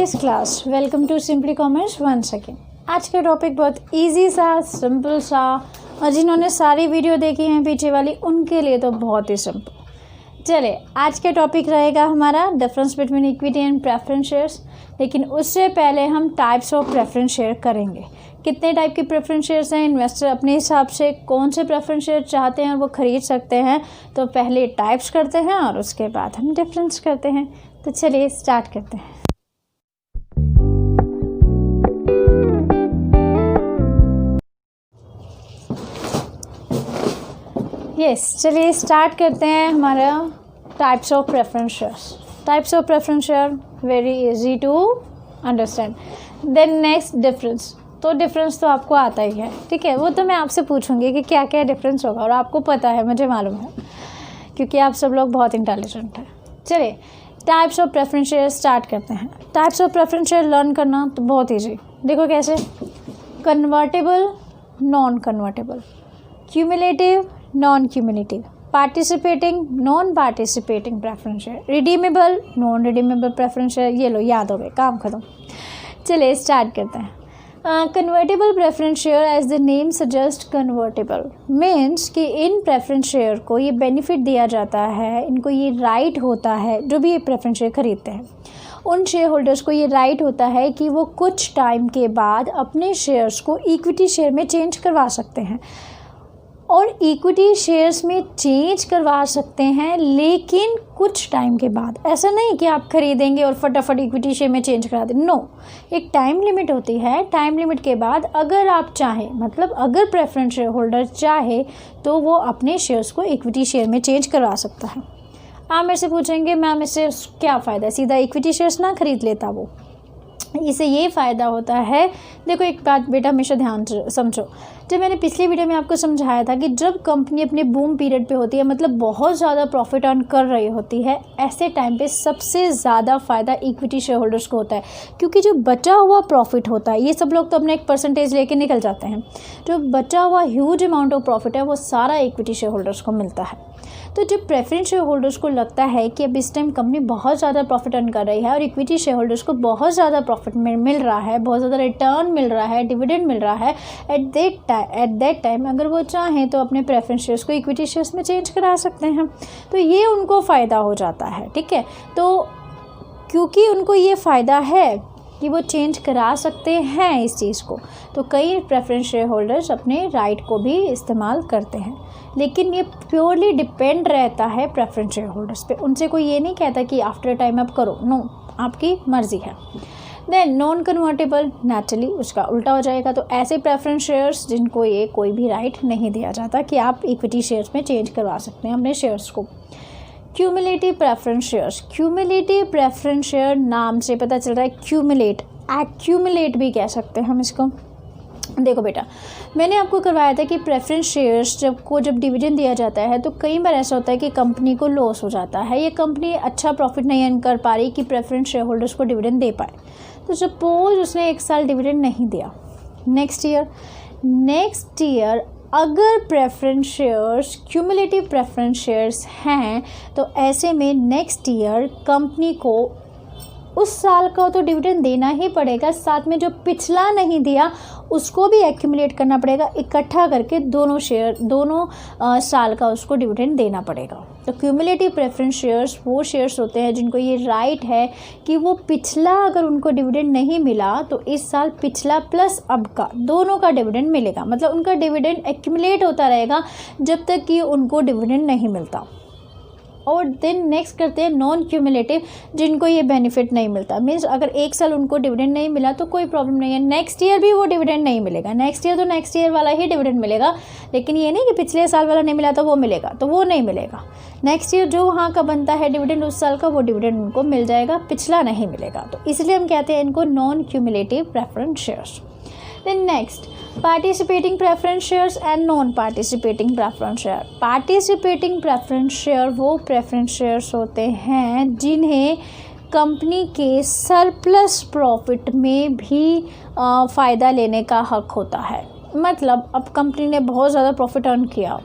Nice class, welcome to simply commerce once again. आज का topic बहुत इजी सा, सिंपल सा, और जिन्होंने सारी वीडियो देखी हैं पीछे वाली उनके लिए तो बहुत ही सिंपल। चलिए, आज का टॉपिक रहेगा हमारा difference between equity and preference shares. लेकिन उससे पहले हम टाइप्स ऑफ प्रेफरेंस शेयर करेंगे। कितने टाइप के प्रेफरेंस शेयर्स हैं, इन्वेस्टर अपने हिसाब से कौन से प्रेफरेंस शेयर चाहते हैं वो ख़रीद सकते हैं। तो पहले टाइप्स करते हैं और उसके बाद हम डिफरेंस करते हैं। तो चलिए स्टार्ट करते हैं। चलिए स्टार्ट करते हैं हमारा types of preference shares. Types of preference share very easy to understand. Then next difference. तो डिफरेंस तो आपको आता ही है, ठीक है। वो तो मैं आपसे पूछूंगी कि क्या क्या डिफरेंस होगा, और आपको पता है, मुझे मालूम है, क्योंकि आप सब लोग बहुत इंटेलिजेंट हैं। चलिए types of preference share start करते हैं। Types of preference share learn करना तो बहुत ईजी। देखो कैसे, convertible, non convertible, cumulative, non cumulative, participating, non participating preference share, redeemable, non redeemable preference share. ये लो, याद हो गए, काम खत्म। चलिए स्टार्ट करते हैं। Convertible preference share, as the name suggest, convertible means कि इन प्रेफरेंस शेयर को ये बेनिफिट दिया जाता है, इनको ये राइट होता है, जो भी ये प्रेफरेंस शेयर खरीदते हैं उन शेयर होल्डर्स को ये राइट होता है कि वो कुछ टाइम के बाद अपने शेयर्स को इक्विटी शेयर में चेंज करवा सकते हैं। और इक्विटी शेयर्स में चेंज करवा सकते हैं, लेकिन कुछ टाइम के बाद। ऐसा नहीं कि आप खरीदेंगे और फटाफट इक्विटी शेयर में चेंज करा दें, नो। एक टाइम लिमिट होती है। टाइम लिमिट के बाद अगर आप चाहें, मतलब अगर प्रेफरेंस शेयर होल्डर चाहे, तो वो अपने शेयर्स को इक्विटी शेयर में चेंज करवा सकता है। आप मेरे से पूछेंगे मैम इससे क्या फ़ायदा है, सीधा इक्विटी शेयर्स ना खरीद लेता वो। इससे ये फ़ायदा होता है, देखो एक बात बेटा हमेशा ध्यान से समझो। जब मैंने पिछली वीडियो में आपको समझाया था कि जब कंपनी अपने बूम पीरियड पे होती है, मतलब बहुत ज़्यादा प्रॉफिट अर्न कर रही होती है, ऐसे टाइम पे सबसे ज़्यादा फ़ायदा इक्विटी शेयर होल्डर्स को होता है। क्योंकि जो बचा हुआ प्रॉफिट होता है, ये सब लोग तो अपना एक परसेंटेज लेके निकल जाते हैं, जो बचा हुआ ह्यूज अमाउंट ऑफ प्रॉफिट है वो सारा इक्विटी शेयर होल्डर्स को मिलता है। तो जब प्रेफरेंस शेयर होल्डर्स को लगता है कि अब इस टाइम कंपनी बहुत ज़्यादा प्रॉफिट अर्न कर रही है और इक्विटी शेयर होल्डर्स को बहुत ज़्यादा प्रॉफिट मिल रहा है, बहुत ज़्यादा रिटर्न मिल रहा है, डिविडेंड मिल रहा है, एट दैट टाइम अगर वो चाहें तो अपने प्रेफरेंस शेयर्स को इक्विटी शेयर्स में चेंज करा सकते हैं। तो ये उनको फ़ायदा हो जाता है, ठीक है। तो क्योंकि उनको ये फ़ायदा है कि वो चेंज करा सकते हैं इस चीज़ को, तो कई प्रेफरेंस शेयर होल्डर्स अपने राइट को भी इस्तेमाल करते हैं। लेकिन ये प्योरली डिपेंड रहता है प्रेफरेंस शेयर होल्डर्स पे। उनसे कोई ये नहीं कहता कि आफ्टर टाइम आप करो, नो, आपकी मर्ज़ी है। देन नॉन कन्वर्टेबल, नेचुरली उसका उल्टा हो जाएगा। तो ऐसे प्रेफरेंस शेयर्स जिनको ये कोई भी राइट नहीं दिया जाता कि आप इक्विटी शेयर्स में चेंज करवा सकते हैं अपने शेयर्स को। Cumulative preference shares. Cumulative preference share नाम से पता चल रहा है, क्यूमुलेट, एक्यूमुलेट भी कह सकते हैं हम इसको। देखो बेटा, मैंने आपको करवाया था कि प्रेफरेंस शेयर्स जब डिविडेंड दिया जाता है तो कई बार ऐसा होता है कि कंपनी को लॉस हो जाता है, ये कंपनी अच्छा प्रॉफिट नहीं अर्न कर पा रही कि प्रेफरेंस शेयर होल्डर्स को डिविडेंड दे पाए। तो सपोज उसने 1 साल डिविडेंड नहीं दिया, नेक्स्ट ईयर अगर preference shares cumulative preference shares हैं, तो ऐसे में नेक्स्ट ईयर कंपनी को उस साल का तो डिविडेंड देना ही पड़ेगा, साथ में जो पिछला नहीं दिया उसको भी एक्यूमुलेट करना पड़ेगा, इकट्ठा करके दोनों साल का उसको डिविडेंड देना पड़ेगा। तो क्यूमुलेटिव प्रेफरेंस शेयर्स वो शेयर्स होते हैं जिनको ये राइट है कि वो पिछला अगर उनको डिविडेंड नहीं मिला तो इस साल पिछला प्लस अब का दोनों का डिविडेंड मिलेगा। मतलब उनका डिविडेंड एक्यूमुलेट होता रहेगा जब तक कि उनको डिविडेंड नहीं मिलता। और देन नेक्स्ट करते हैं नॉन क्यूमुलेटिव, जिनको ये बेनिफिट नहीं मिलता। मीन्स अगर 1 साल उनको डिविडेंड नहीं मिला तो कोई प्रॉब्लम नहीं है, नेक्स्ट ईयर भी वो डिविडेंड नहीं मिलेगा। नेक्स्ट ईयर तो नेक्स्ट ईयर वाला ही डिविडेंड मिलेगा, लेकिन ये नहीं कि पिछले साल वाला नहीं मिला तो वो मिलेगा, तो वो नहीं मिलेगा। नेक्स्ट ईयर जो वहाँ का बनता है डिविडेंड उस साल का, वो डिविडेंड उनको मिल जाएगा, पिछला नहीं मिलेगा। तो इसलिए हम कहते हैं इनको non cumulative preference shares. Then next, participating preference shares and non participating preference share. Participating preference share वो प्रेफरेंस शेयर्स होते हैं जिन्हें कंपनी के सरप्लस प्रॉफिट में भी फ़ायदा लेने का हक होता है। मतलब अब कंपनी ने बहुत ज़्यादा प्रॉफिट अर्न किया,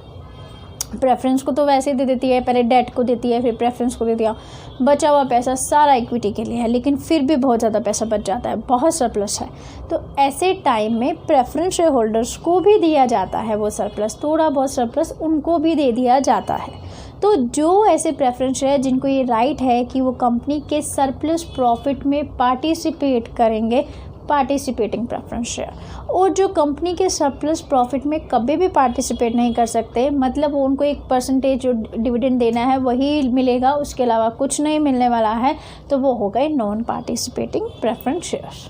प्रेफरेंस को तो वैसे दे देती है, पहले डेट को देती है फिर प्रेफरेंस को दे दिया, बचा हुआ पैसा सारा इक्विटी के लिए है, लेकिन फिर भी बहुत ज़्यादा पैसा बच जाता है, बहुत सरप्लस है। तो ऐसे टाइम में प्रेफरेंस शेयर होल्डर्स को भी दिया जाता है वो सरप्लस, थोड़ा बहुत सरप्लस उनको भी दे दिया जाता है। तो जो ऐसे प्रेफरेंस शेयर जिनको ये राइट है कि वो कंपनी के सरप्लस प्रॉफिट में पार्टिसिपेट करेंगे, पार्टिसिपेटिंग प्रेफरेंस शेयर, और जो कंपनी के सरप्लस प्रॉफिट में कभी भी पार्टिसिपेट नहीं कर सकते, मतलब उनको एक परसेंटेज जो डिविडेंड देना है वही मिलेगा, उसके अलावा कुछ नहीं मिलने वाला है, तो वो हो गए नॉन पार्टिसिपेटिंग प्रेफरेंस शेयर्स।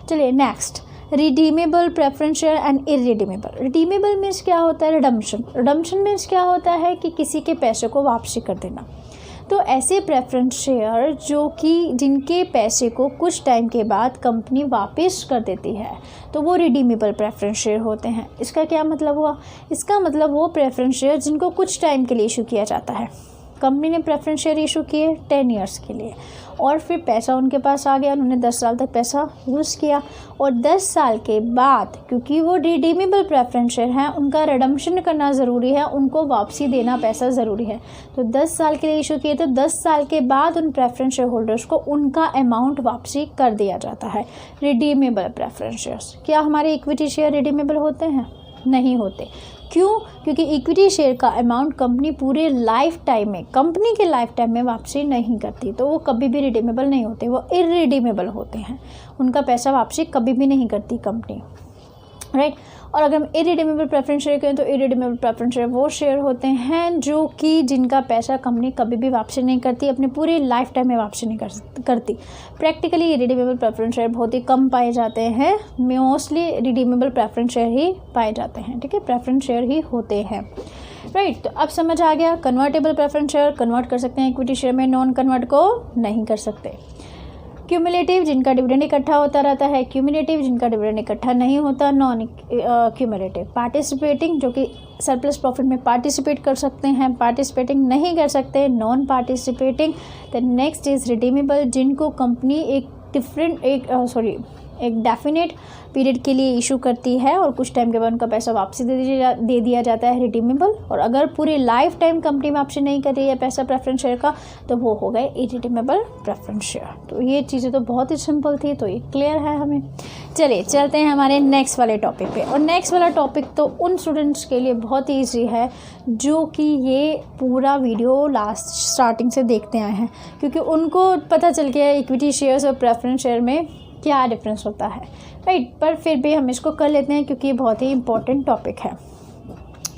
चलिए next, redeemable preference share and irredeemable. Redeemable means क्या होता है? रिडम्पशन। रिडम्पशन मीन्स क्या होता है कि किसी के पैसे को वापसी कर देना। तो ऐसे प्रेफरेंस शेयर जो कि जिनके पैसे को कुछ टाइम के बाद कंपनी वापस कर देती है, तो वो रिडीमेबल प्रेफरेंस शेयर होते हैं। इसका क्या मतलब हुआ? इसका मतलब वो प्रेफरेंस शेयर जिनको कुछ टाइम के लिए इशू किया जाता है। कंपनी ने प्रेफरेंस शेयर इशू किए 10 ईयर्स के लिए, और फिर पैसा उनके पास आ गया, उन्होंने 10 साल तक पैसा यूज़ किया, और 10 साल के बाद क्योंकि वो रिडीमेबल प्रेफरेंस शेयर हैं, उनका रिडम्पशन करना ज़रूरी है, उनको वापसी देना पैसा ज़रूरी है। तो 10 साल के लिए इशू किए, तो 10 साल के बाद उन प्रेफरेंस शेयर होल्डर्स को उनका अमाउंट वापसी कर दिया जाता है। Redeemable preference shares. क्या हमारे इक्विटी शेयर रिडीमेबल होते हैं? नहीं होते। क्यों? क्योंकि इक्विटी शेयर का अमाउंट कंपनी पूरे लाइफ टाइम में, कंपनी के लाइफ टाइम में वापसी नहीं करती, तो वो कभी भी रिडीमेबल नहीं होते, वो इरिडीमेबल होते हैं। उनका पैसा वापसी कभी भी नहीं करती कंपनी, राइट। और अगर हम इरिडीमेबल प्रेफरेंस शेयर करें तो इरिडीमेबल प्रेफरेंस शेयर वो शेयर होते हैं जो कि जिनका पैसा कंपनी कभी भी वापसी नहीं करती, अपनी पूरी लाइफ टाइम में वापसी नहीं करती। प्रैक्टिकली इरिडीमेबल प्रेफरेंस शेयर बहुत ही कम पाए जाते हैं, मोस्टली रिडीमेबल प्रेफरेंस शेयर ही पाए जाते हैं, ठीक है, प्रेफरेंस शेयर ही होते हैं, राइट। तो अब समझ आ गया। कन्वर्टेबल प्रेफरेंस शेयर कन्वर्ट कर सकते हैं इक्विटी शेयर में, नॉन कन्वर्ट को नहीं कर सकते। क्यूमुलेटिव, जिनका डिविडेंड इकट्ठा होता रहता है। क्यूमुलेटिव, जिनका डिविडेंड इकट्ठा नहीं होता। Non cumulative. पार्टिसिपेटिंग, जो कि सरप्लस प्रॉफिट में पार्टिसिपेट कर सकते हैं। पार्टिसिपेटिंग नहीं कर सकते, non participating. The next is redeemable, जिनको कंपनी एक डेफिनेट पीरियड के लिए इशू करती है और कुछ टाइम के बाद उनका पैसा वापसी दे दिया जाता है, रिडीमेबल। और अगर पूरी लाइफ टाइम कंपनी वापसी नहीं कर रही है पैसा प्रेफरेंस शेयर का, तो वो हो गए इरिडीमेबल प्रेफरेंस शेयर। तो ये चीज़ें तो बहुत ही सिंपल थी, तो ये क्लियर है हमें। चलिए चलते हैं हमारे नेक्स्ट वाले टॉपिक पे। और नेक्स्ट वाला टॉपिक तो उन स्टूडेंट्स के लिए बहुत ही ईजी है जो कि ये पूरा वीडियो लास्ट स्टार्टिंग से देखते आए हैं, क्योंकि उनको पता चल गया है इक्विटी शेयर्स और प्रेफरेंस शेयर में क्या डिफरेंस होता है, राइट। पर फिर भी हम इसको कर लेते हैं क्योंकि ये बहुत ही इंपॉर्टेंट टॉपिक है।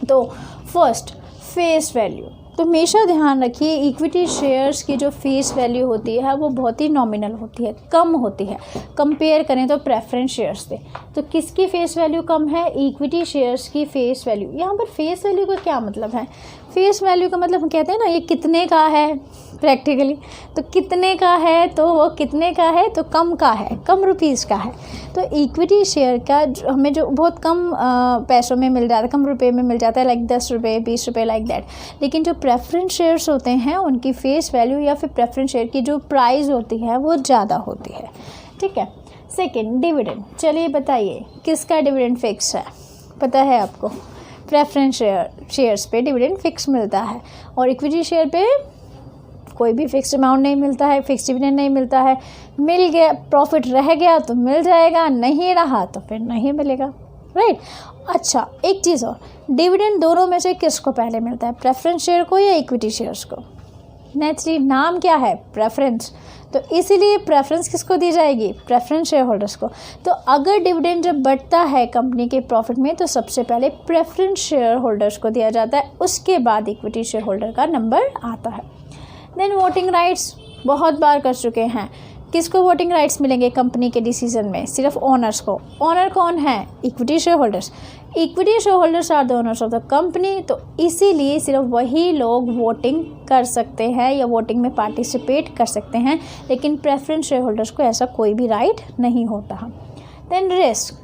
तो फर्स्ट, फेस वैल्यू। तो हमेशा ध्यान रखिए इक्विटी शेयर्स की जो फेस वैल्यू होती है वो बहुत ही नॉमिनल होती है, कम होती है कंपेयर करें तो प्रेफरेंस शेयर्स से। तो किसकी फेस वैल्यू कम है? इक्विटी शेयर्स की फेस वैल्यू। यहाँ पर फेस वैल्यू का क्या मतलब है? फेस वैल्यू का मतलब हम कहते हैं ना ये कितने का है, प्रैक्टिकली तो कितने का है, तो वो कितने का है, तो कम का है, कम रुपीज़ का है। तो इक्विटी शेयर का हमें जो बहुत कम पैसों में मिल जाता है, कम रुपए में मिल जाता है, लाइक 10 रुपये 20 रुपये लाइक दैट। लेकिन जो प्रेफरेंस शेयर्स होते हैं उनकी फेस वैल्यू या फिर प्रेफरेंस शेयर की जो प्राइस होती है वो ज़्यादा होती है, ठीक है। Second, dividend. चलिए बताइए किसका डिविडेंड फिक्स है? पता है आपको? प्रेफरेंस शेयर्स पे डिविडेंड फिक्स मिलता है और इक्विटी शेयर पे कोई भी फिक्स अमाउंट नहीं मिलता है, फिक्स डिविडेंड नहीं मिलता है। मिल गया, प्रॉफिट रह गया तो मिल जाएगा, नहीं रहा तो फिर नहीं मिलेगा, राइट। अच्छा, एक चीज़ और, डिविडेंड दोनों में से किसको पहले मिलता है? प्रेफरेंस शेयर को या इक्विटी शेयर्स को? नेचुरली नाम क्या है? प्रेफरेंस। तो इसीलिए प्रेफरेंस किसको दी जाएगी? प्रेफरेंस शेयर होल्डर्स को। तो अगर डिविडेंड जब बढ़ता है कंपनी के प्रॉफिट में तो सबसे पहले प्रेफरेंस शेयर होल्डर्स को दिया जाता है, उसके बाद इक्विटी शेयर होल्डर का नंबर आता है। देन वोटिंग राइट्स बहुत बार कर चुके हैं। किसको वोटिंग राइट्स मिलेंगे कंपनी के डिसीजन में? सिर्फ ओनर्स को। ओनर कौन है? Equity share holders. Equity share holders are the owners of the company. तो इसीलिए सिर्फ वही लोग वोटिंग कर सकते हैं या वोटिंग में पार्टिसिपेट कर सकते हैं, लेकिन प्रेफरेंस शेयर होल्डर्स को ऐसा कोई भी राइट नहीं होता। देन रिस्क,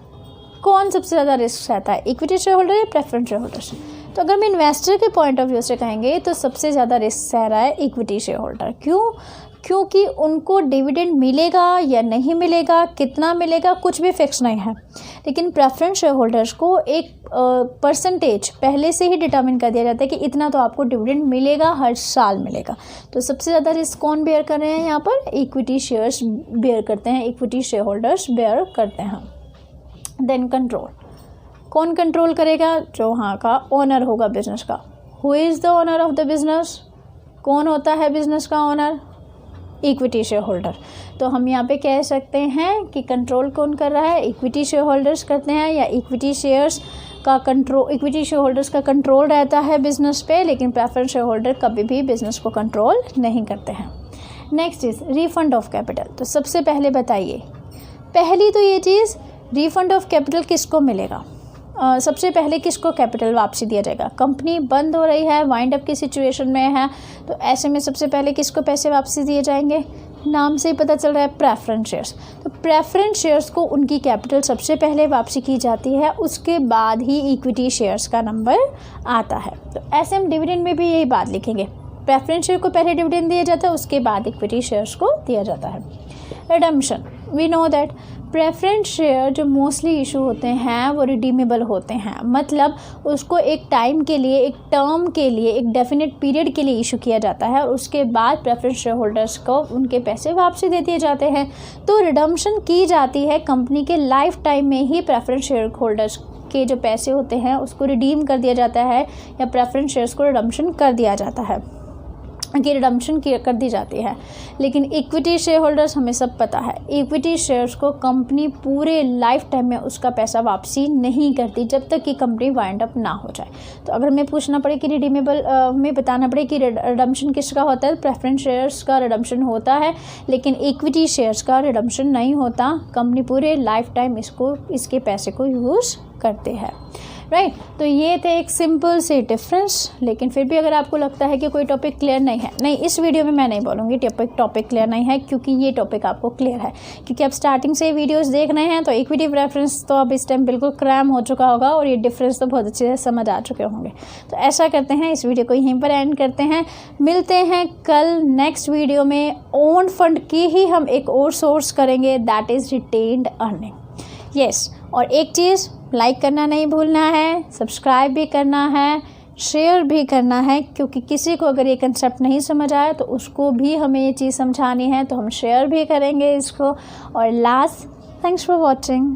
कौन सबसे ज़्यादा रिस्क रहता है? इक्विटी शेयर होल्डर या प्रेफरेंस शेयर होल्डर्स? तो अगर हम इन्वेस्टर के पॉइंट ऑफ व्यू से कहेंगे तो सबसे ज़्यादा रिस्क रह रहा है इक्विटी शेयर होल्डर। क्यों? क्योंकि उनको डिविडेंड मिलेगा या नहीं मिलेगा, कितना मिलेगा, कुछ भी फिक्स नहीं है। लेकिन प्रेफरेंस शेयर होल्डर्स को एक परसेंटेज पहले से ही डिटर्मिन कर दिया जाता है कि इतना तो आपको डिविडेंड मिलेगा, हर साल मिलेगा। तो सबसे ज़्यादा रिस्क कौन बेयर कर रहे हैं यहाँ पर? इक्विटी शेयर्स बेयर करते हैं, इक्विटी शेयर होल्डर्स बेयर करते हैं। देन कंट्रोल, कौन कंट्रोल करेगा? जो वहाँ का ओनर होगा बिजनेस का। Who is the owner of the business? कौन होता है बिजनेस का ओनर? Equity share holder. तो हम यहाँ पे कह सकते हैं कि कंट्रोल कौन कर रहा है? इक्विटी शेयर होल्डर्स करते हैं, या इक्विटी शेयर्स का कंट्रोल, इक्विटी शेयर होल्डर्स का कंट्रोल रहता है बिजनेस पे, लेकिन प्रेफरेंस शेयर होल्डर कभी भी बिजनेस को कंट्रोल नहीं करते हैं। Next is refund of capital. तो सबसे पहले बताइए, पहली तो ये चीज़, रिफंड ऑफ कैपिटल किसको मिलेगा? सबसे पहले किसको कैपिटल वापसी दिया जाएगा? कंपनी बंद हो रही है, वाइंड अप की सिचुएशन में है, तो ऐसे में सबसे पहले किसको पैसे वापसी दिए जाएंगे? नाम से ही पता चल रहा है, प्रेफरेंस शेयर्स। तो प्रेफरेंस शेयर्स को उनकी कैपिटल सबसे पहले वापसी की जाती है, उसके बाद ही इक्विटी शेयर्स का नंबर आता है। तो ऐसे हम डिविडेंड में भी यही बात लिखेंगे, प्रेफरेंस शेयर को पहले डिविडेंड दिया जाता है, उसके बाद इक्विटी शेयर्स को दिया जाता है। Redemption, we know that preference share जो मोस्टली इशू होते हैं वो रिडीमेबल होते हैं, मतलब उसको एक टाइम के लिए, एक टर्म के लिए, एक डेफिनेट पीरियड के लिए इशू किया जाता है, और उसके बाद प्रेफरेंस शेयर होल्डर्स को उनके पैसे वापसी दे दिए जाते हैं। तो रिडम्पशन की जाती है कंपनी के लाइफ टाइम में ही, प्रेफरेंस शेयर होल्डर्स के जो पैसे होते हैं उसको रिडीम कर दिया जाता है, या प्रेफरेंस शेयर्स को रिडम्पशन कर दिया जाता है, की रिडम्पशन कर दी जाती है। लेकिन इक्विटी शेयर होल्डर्स, हमें सब पता है, इक्विटी शेयर्स को कंपनी पूरे लाइफ टाइम में उसका पैसा वापसी नहीं करती जब तक कि कंपनी वाइंड अप ना हो जाए। तो अगर हमें पूछना पड़े कि रिडीमेबल, हमें बताना पड़े कि रिडम्पशन किसका होता है, प्रेफरेंस शेयर्स का रिडम्पशन होता है, लेकिन इक्विटी शेयर्स का रिडम्पशन नहीं होता। कंपनी पूरे लाइफ टाइम इसके पैसे को यूज़ करते हैं, राइट। तो ये थे एक सिंपल से डिफरेंस। लेकिन फिर भी अगर आपको लगता है कि कोई टॉपिक क्लियर नहीं है, नहीं, इस वीडियो में मैं नहीं बोलूँगी टॉपिक क्लियर नहीं है, क्योंकि ये टॉपिक आपको क्लियर है, क्योंकि आप स्टार्टिंग से वीडियोस देख रहे हैं। तो इक्विटी प्रेफरेंस तो अब इस टाइम बिल्कुल क्रैम हो चुका होगा, और ये डिफरेंस तो बहुत अच्छे से समझ आ चुके होंगे। तो ऐसा करते हैं, इस वीडियो को यहीं पर एंड करते हैं। मिलते हैं कल नेक्स्ट वीडियो में। ओन फंड की ही हम एक और सोर्स करेंगे, that is retained earning. Yes, और एक चीज़, लाइक करना नहीं भूलना है, सब्सक्राइब भी करना है, शेयर भी करना है, क्योंकि किसी को अगर ये कंसेप्ट नहीं समझ आया तो उसको भी हमें ये चीज़ समझानी है, तो हम शेयर भी करेंगे इसको। और लास्ट, थैंक्स फॉर वॉचिंग।